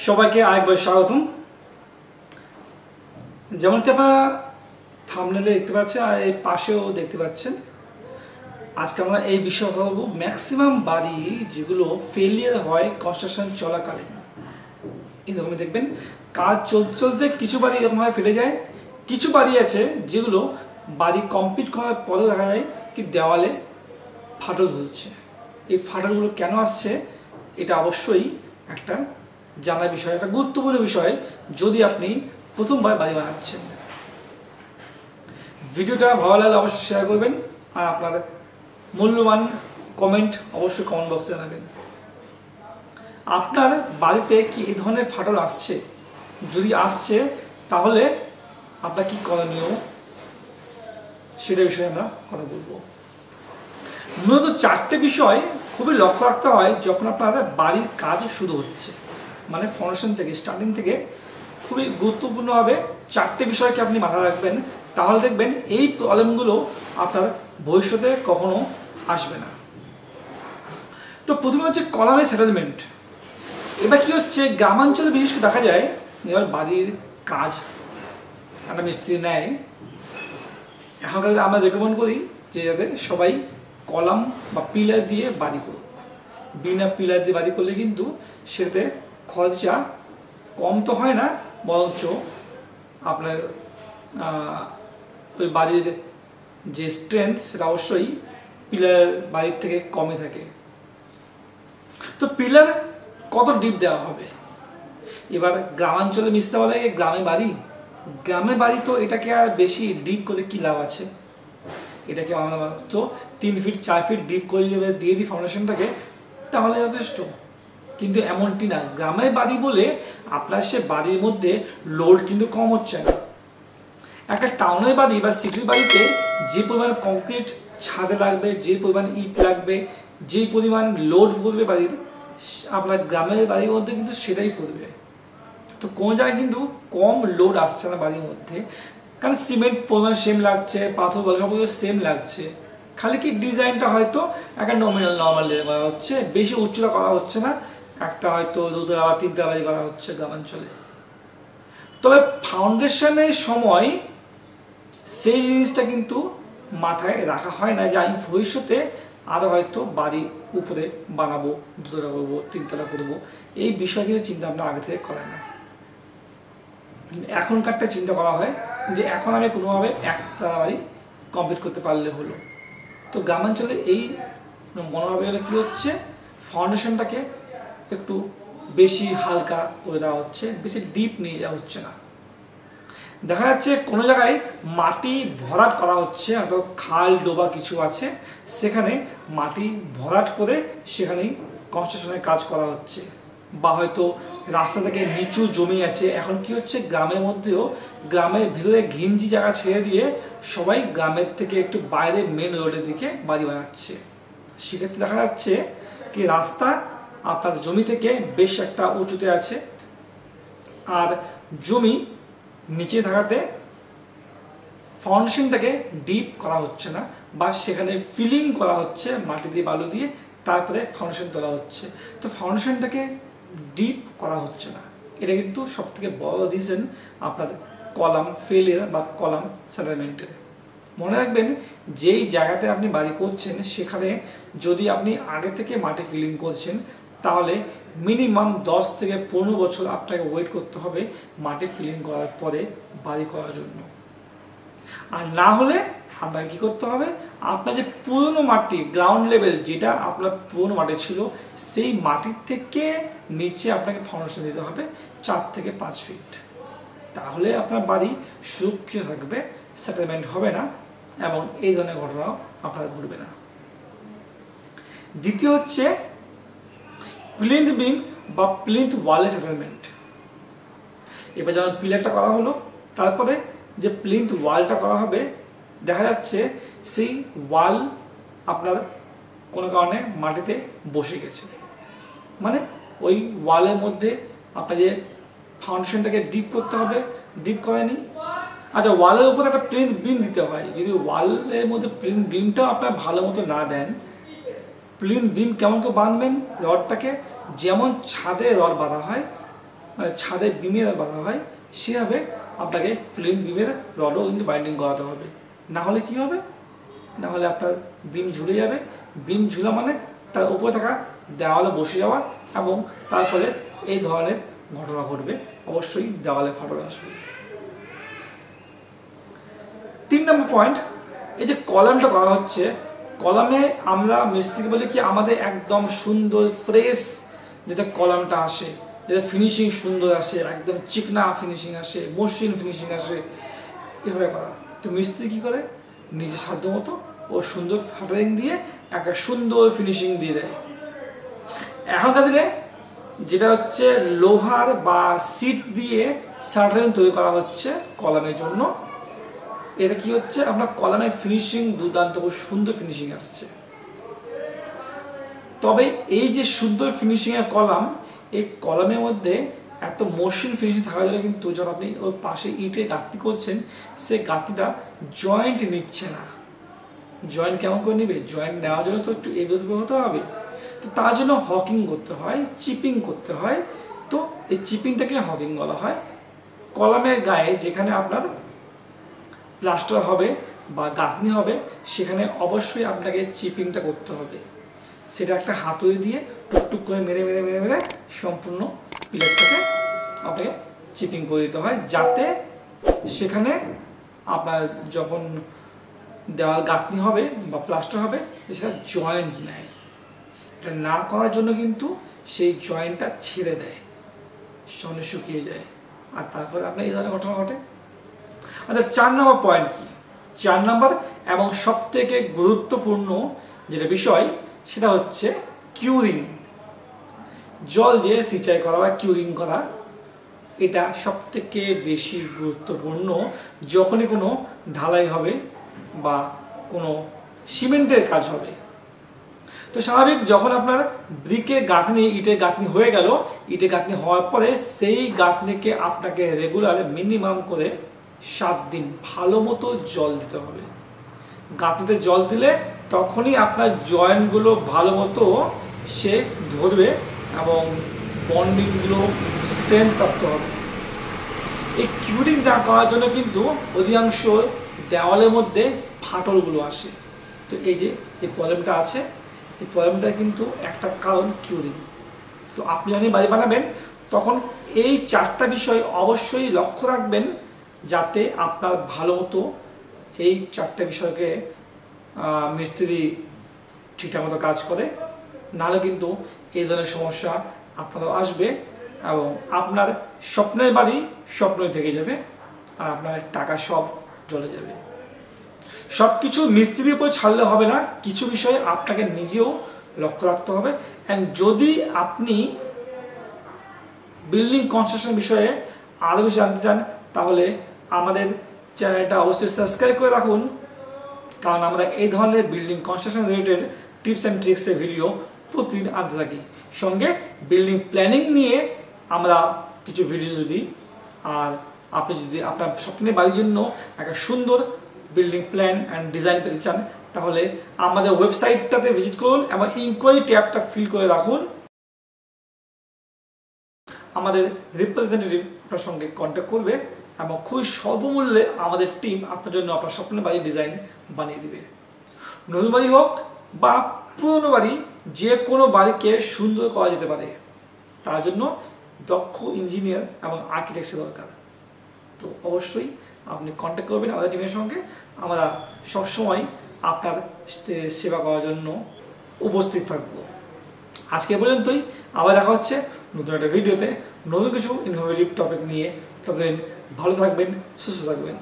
সবাইকে আরেকবার স্বাগতম। যেমনটা আপনারা থাম্বনেলে দেখতে পাচ্ছেন আর এই পাশেও দেখতে পাচ্ছেন, আজকে আমরা এই বিষয়ে বলবো ম্যাক্সিমাম বাড়ি যেগুলো ফেলিয়ার হয় কনস্ট্রাকশন চলাকালীন। এরকমই দেখবেন কাজ চলতে চলতে কিছু বাড়ি এরকমভাবে ফেলে যায়, কিছু বাড়ি আছে যেগুলো বাড়ি কমপ্লিট করার পরে দেখা যায় কি দেওয়ালে ফাটল ধরছে। এই ফাটলগুলো কেন আসছে এটা অবশ্যই একটা জানার বিষয়, একটা গুরুত্বপূর্ণ বিষয় যদি আপনি প্রথমবার বাড়ি বানাচ্ছেন। ভিডিওটা ভালো লাগলে অবশ্যই শেয়ার করবেন আর আপনার মূল্যবান কমেন্ট অবশ্যই কমেন্ট বক্সে জানাবেন। আপনার বাড়িতে কি এই ধরনের ফাটল আসছে? যদি আসছে তাহলে আপনার কি করণীয় সেটা বিষয়ে আমরা কথা বলবো। মূলত চারটে বিষয় খুবই লক্ষ্য রাখতে হয় যখন আপনার বাড়ির কাজ শুরু হচ্ছে, মানে ফাউন্ডেশন থেকে স্টার্টিং থেকে খুবই গুরুত্বপূর্ণভাবে চারটে বিষয়কে আপনি মাথায় রাখবেন, তাহলে দেখবেন এই প্রবলেমগুলো আপনার ভবিষ্যতে কখনো আসবে না। তো প্রথমে হচ্ছে কলামের সেটেলমেন্ট। এবার কি হচ্ছে, গ্রামাঞ্চলে বিশেষ করে দেখা যায় এবার বাড়ির কাজ একটা মিস্ত্রি নেয়, এখনকার আমরা রেকমেন্ড করি যে যাতে সবাই কলাম বা পিলার দিয়ে বাড়ি করুক। বিনা পিলার দিয়ে বাড়ি করলে কিন্তু সেটাতে খরচা কম তো হয় না, বরঞ্চ আপনার ওই বাড়ির যে স্ট্রেংথ সেটা অবশ্যই পিলার বাড়ির থেকে কমে থাকে। তো পিলার কত ডিপ দেওয়া হবে? এবার গ্রামাঞ্চলে মিশতে বলে গ্রামে বাড়ি তো এটাকে আর বেশি ডিপ করে কি লাভ আছে? এটাকে আমরা তো 3 ফিট 4 ফিট ডিপ করে দিয়ে দিই ফাউন্ডেশনটাকে, তাহলে যথেষ্ট। কিন্তু এমনটি না, গ্রামের বাড়ি বলে আপনার সে বাড়ির মধ্যে লোড কিন্তু কম হচ্ছে না। একটা টাউনের বাড়ি বা সিটির বাড়িতে যে পরিমাণ কংক্রিট ছাদে লাগবে, যে পরিমাণ ইট লাগবে, যে পরিমাণ লোড পড়বে বাড়ির, আপনার গ্রামের বাড়ির মধ্যে কিন্তু সেটাই পড়বে। তো কোনো জায়গায় কিন্তু কম লোড আসছে না বাড়ির মধ্যে, কারণ সিমেন্ট পরিমাণ সেম লাগছে, পাথর বল সব সেম লাগছে, খালি কি ডিজাইনটা হয়তো একটা নর্মাল করা হচ্ছে, বেশি উচ্চতা করা হচ্ছে না, একটা হয়তো 2তলা বা 3তলা বাড়ি করা হচ্ছে গ্রামাঞ্চলে। তবে ফাউন্ডেশনের সময় সেই জিনিসটা কিন্তু মাথায় রাখা হয় না যে আমি ভবিষ্যতে আরও হয়তো বাড়ি উপরে বানাবো, 2তলা করবো, 3তলা করবো, এই বিষয় কিন্তু চিন্তা ভাবনা আগে থেকে করে না। এখনকারটা চিন্তা করা হয় যে এখন আমি কোনোভাবে 1তলা বাড়ি কমপ্লিট করতে পারলে হলো। তো গ্রামাঞ্চলে এই মনোভাবে হলে কী হচ্ছে, ফাউন্ডেশনটাকে একটু বেশি হালকা করে দেওয়া হচ্ছে, বেশি ডিপ নিয়ে যাওয়া হচ্ছে না। দেখা যাচ্ছে কোনো জায়গায় মাটি ভরাট করা হচ্ছে, হয়তো খাল ডোবা কিছু আছে, সেখানে মাটি ভরাট করে সেখানেই কনস্ট্রাকশনের কাজ করা হচ্ছে। বা হয়তো রাস্তা থেকে নিচু জমি আছে, এখন কি হচ্ছে গ্রামের মধ্যেও গ্রামের ভিতরে ঘিঞ্জি জায়গা ছেড়ে দিয়ে সবাই গ্রামের থেকে একটু বাইরে মেন রোডের দিকে বাড়ি বানাচ্ছে। সেক্ষেত্রে দেখা যাচ্ছে কি রাস্তা আপনার জমি থেকে বেশ একটা উঁচুতে আছে, আর জমি নিচে থাকাতে ফাউন্ডেশনটাকে ডিপ করা হচ্ছে না, বা সেখানে ফিলিং করা হচ্ছে মাটি দিয়ে বালু দিয়ে, তারপরে ফাউন্ডেশন তোলা হচ্ছে। তো ফাউন্ডেশনটাকে ডিপ করা হচ্ছে না, এটা কিন্তু সব থেকে বড় রিজন আপনার কলাম ফেলিয়ার বা কলাম সেটেলমেন্টের। মনে রাখবেন যেই জায়গাতে আপনি বাড়ি করছেন সেখানে যদি আপনি আগে থেকে মাটি ফিলিং করছেন, তাহলে মিনিমাম 10 থেকে 15 বছর আপনাকে ওয়েট করতে হবে মাটি ফিলিং করার পরে বাড়ি করার জন্য। আর না হলে আপনাকে কী করতে হবে, আপনার যে পুরনো মাটি গ্রাউন্ড লেভেল যেটা আপনার পুরনো মাটি ছিল, সেই মাটির থেকে নিচে আপনাকে ফাউন্ডেশন দিতে হবে 4 থেকে 5 ফিট। তাহলে আপনার বাড়ি সুরক্ষিত থাকবে, সেটেলমেন্ট হবে না এবং এই ধরনের ঘটনাও আপনার ঘটবে না। দ্বিতীয় হচ্ছে প্লিন্থ বিম বা প্লিন্থ ওয়ালের সেটেলমেন্ট। এবার যেমন পিলারটা করা হলো, তারপরে যে প্লিন্থ ওয়ালটা করা হবে, দেখা যাচ্ছে সেই ওয়াল আপনার কোনো কারণে মাটিতে বসে গেছে, মানে ওই ওয়ালের মধ্যে আপনার যে ফাউন্ডেশনটাকে ডিপ করতে হবে, ডিপ করেনি। আচ্ছা, ওয়ালের উপর একটা প্লিন্থ বিম দিতে হয়, যদি ওয়ালের মধ্যে প্লিন্থ বিমটাও আপনার ভালো মতো না দেন, প্লিন্থ বিম কেমন করে বাঁধবেন রডটাকে, যেমন ছাদে রড বাঁধা হয় মানে ছাদে বিমের বাঁধা হয় সেভাবে আপনাকে প্লেন বিমের রডও কিন্তু বাইন্ডিং করাতে হবে। না হলে কি হবে, না হলে আপনার বিম ঝুলে যাবে। বিম ঝুলা মানে তার উপরে থাকা দেওয়ালে বসে যাওয়া এবং তার ফলে এই ধরনের ঘটনা ঘটবে, অবশ্যই দেওয়ালে ফাটল আসবে। 3 নম্বর পয়েন্ট, এই যে কলামটা করা হচ্ছে, কলামে আমরা মিস্ত্রিকে বলি কি আমাদের একদম সুন্দর ফ্রেশ যেটা কলামটা আসে, যেটা ফিনিশিং সুন্দর আসে, একদম চিকনা ফিনিশিং আসে, মসৃণ ফিনিশিং আসে, এভাবে করা। তো মিস্ত্রি কি করে, নিজের সাধ্য মতো ও সুন্দর ফাটারিং দিয়ে একটা সুন্দর ফিনিশিং দিয়ে দেয়। এখনকার দিনে যেটা হচ্ছে লোহার বা সিট দিয়ে শাটারিং তৈরি করা হচ্ছে কলামের জন্য, এটা কি হচ্ছে আপনার কলামের ফিনিশিং দুর্দান্ত সুন্দর ফিনিশিং আসছে। তবে এই যে সুন্দর ফিনিশিং এর কলাম, এই কলামের মধ্যে এত মসৃণ ফিনিশিং থাকার জন্য কিন্তু যখন আপনি ওর পাশে ইটে গাঁথনি করছেন, সে গাঁথনিটা জয়েন্ট নিচ্ছে না। জয়েন্ট কেমন করে নিবে, জয়েন্ট নেওয়ার জন্য তো একটু এগোতে হতে হবে। তো তার জন্য হকিং করতে হয়, চিপিং করতে হয়। তো এই চিপিংটাকে হকিং বলা হয়। কলামের গায়ে যেখানে আপনার প্লাস্টার হবে বা গাঁথনি হবে, সেখানে অবশ্যই আপনাকে চিপিংটা করতে হবে। সেটা একটা হাতুড়ি দিয়ে টুকটুক করে মেরে মেরে মেরে মেরে সম্পূর্ণ পিলারটাকে আপনাকে চিপিং করে দিতে হয়, যাতে সেখানে আপনার যখন দেওয়াল গাঁথনি হবে বা প্লাস্টার হবে সেটা জয়েন্ট নেয়। এটা না করার জন্য কিন্তু সেই জয়েন্টটা ছেড়ে দেয়, সঙ্গে শুকিয়ে যায়, আর তারপরে আপনার এই ধরনের ঘটনা ঘটে। আচ্ছা, 4 নম্বর পয়েন্ট কি? 4 নম্বর এবং সব থেকে গুরুত্বপূর্ণ যেটা বিষয়, সেটা হচ্ছে কিউরিং। জল দিয়ে সিঁচাই করা বা কিউরিং করা, এটা সব থেকে বেশি গুরুত্বপূর্ণ যখনই কোনো ঢালাই হবে বা কোনো সিমেন্টের কাজ হবে। তো স্বাভাবিক যখন আপনার ব্রিকের গাঁথনি ইটের গাঁথনি হয়ে গেল, ইটের গাঁথনি হওয়ার পরে সেই গাঁথনিকে আপনাকে রেগুলার মিনিমাম করে 7 দিন ভালো মতো জল দিতে হবে। গাঁথনিতে জল দিলে তখনই আপনার জয়েন্টগুলো ভালো মতো সে ধরবে এবং বন্ডিংগুলো স্ট্রেংথ প্রাপ্ত হবে। এই কিউরিং না করার জন্য কিন্তু অধিকাংশ দেওয়ালের মধ্যে ফাটলগুলো আসে। তো এই যে এই প্রবলেমটা আছে, এই প্রবলেমটা কিন্তু একটা কারণ কিউরিং। তো আপনি যখন বাড়ি বানাবেন তখন এই 4টা বিষয় অবশ্যই লক্ষ্য রাখবেন, যাতে আপনার ভালো মতো এই 4টা বিষয়কে মিস্ত্রি ঠিকঠাক মতো কাজ করে। নাহলে কিন্তু এই ধরনের সমস্যা আপনারও আসবে এবং আপনার স্বপ্নের বাড়ি স্বপ্নই থেকে যাবে আর আপনার টাকা সব চলে যাবে। সব কিছু মিস্ত্রির উপর ছাড়লে হবে না, কিছু বিষয়ে আপনাকে নিজেও লক্ষ্য রাখতে হবে। অ্যান্ড যদি আপনি বিল্ডিং কনস্ট্রাকশন বিষয়ে আরও বেশি জানতে চান, তাহলে আমাদের চ্যানেলটা অবশ্যই সাবস্ক্রাইব করে রাখুন, কারণ আমরা এই ধরনের building construction related tips and ট্রিক্সের ভিডিও প্রতিদিন আনতে থাকি। সঙ্গে বিল্ডিং প্ল্যানিং নিয়ে আমরা কিছু ভিডিও দিই। আর আপনি যদি আপনার স্বপ্নের বাড়ির জন্য একটা সুন্দর বিল্ডিং প্ল্যান অ্যান্ড ডিজাইন পেতে চান, তাহলে আমাদের ওয়েবসাইটটাতে ভিজিট করুন এবং ইনকোয়ারি ট্যাবটা ফিল করে রাখুন। আমাদের রিপ্রেজেন্টেটিভ আপনার সঙ্গে কন্ট্যাক্ট করবে এবং খুবই স্বল্পমূল্যে আমাদের টিম আপনার জন্য আপনার স্বপ্নের বাড়ির ডিজাইন বানিয়ে দেবে। নতুন বাড়ি হোক বা পুরনো বাড়ি, যে কোনো বাড়িকে সুন্দর করা যেতে পারে, তার জন্য দক্ষ ইঞ্জিনিয়ার এবং আর্কিটেক্টের দরকার। তো অবশ্যই আপনি কন্ট্যাক্ট করবেন আমাদের টিমের সঙ্গে। আমরা সবসময় আপনার সেবা করার জন্য উপস্থিত থাকবো। আজকে পর্যন্তই, আবার দেখা হচ্ছে নতুন একটা ভিডিওতে নতুন কিছু ইনফরমেটিভ টপিক নিয়ে। ততদিন ভালো থাকবেন, সুস্থ থাকবেন।